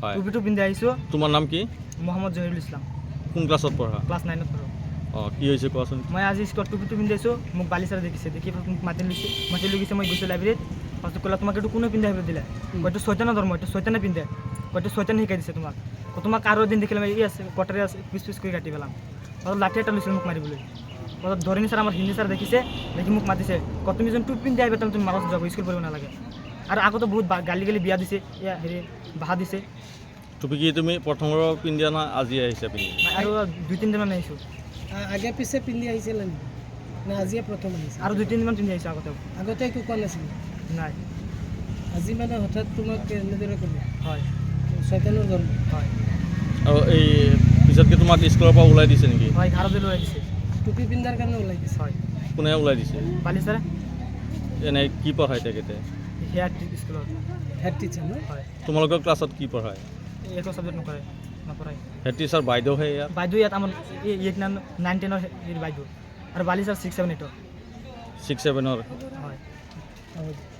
হয় টুপিটো পিন্ধি আহিছোঁ। তোমাৰ নাম কি? মহম্মদ জহিৰুল ইছলাম। কোন ক্লাছত পঢ়া? ক্লাছ 9ত পঢ়োঁ। অঁ কি হৈছে কোৱাচোন? মই আজি স্কুলত টুপিটো পিন্ধি আহিছোঁ, মোক বালিচাৰে দেখিছে, দেখি মোক মাতি লৈ গৈছে। মই গৈছোঁ লাইব্ৰেৰীত, ফাৰ্ষ্টত ক'লে তোমাক এইটো কোনে পিন্ধি আহিব দিলে? এইটো চৈতানৰ ধৰ্ম, এইটো চৈতানে পিন্ধে, এইটো চৈতানে শিকাই দিছে তোমাক। তোমাক আৰু এদিন দেখিলে মই আছে কটাৰী আছে পিচ কৰি কাটি পেলাম। অলপ লাঠি এটা লৈছিল মোক মাৰিবলৈ। অলপ ধৰণী ছাৰ আমাৰ হিন্দী ছাৰ দেখিছে, দেখি মোক মাতিছে, তুমি যোন টুপি পিন্ধি আহিবা তুমি মাৰত যাব, স্কুল পঢ়িব নালাগে। আৰু আগতো বহুত গালি বিয়া দিছে, হেৰি বাহা দিছে। টুপি কি তুমি প্ৰথমৰ পিন্ধি না আজি আহিছে পিন্ধি? আৰু 2-3 দিনমান আহিছোঁ। আগে পিছে পিন্ধি আহিছিল না আজিয়ে প্ৰথম আহিছে? আৰু 2-3 দিনমান পিন্ধি আহিছোঁ আগতেও। আগতে একো কোৱা নাছিল? নাই। আজি মানে হঠাৎ তোমাক এনেদৰে ক'লে? হয়। চৈতানৰ ধৰ্ম? হয়। আৰু এই পিছতকে তোমাক স্কুলৰ পৰা ওলাই দিছে নেকি? হয়, ঘাৰতে ওলাই দিছে। টুপি পিন্ধাৰ কাৰণে ওলাই দিছে? হয়। কোনে ওলাই দিছে? বালিচাৰে। এনেই কি পঢ়ায় তেখেতে? হেয়াৰ স্কুলত। হেড টিচাৰ ন? হয়। তোমালোকৰ ক্লাছত কি পঢ়ায়? একো ছাবজেক্ট নপঢ়ায়। হেড টিচাৰ বাইদেউহে ইয়াত? বাইদেউ ইয়াত আমাৰ 9-10ৰ বাইদেউ, আৰু বালিচাৰ 6-7-8ৰ। 6-7ৰ? হয়।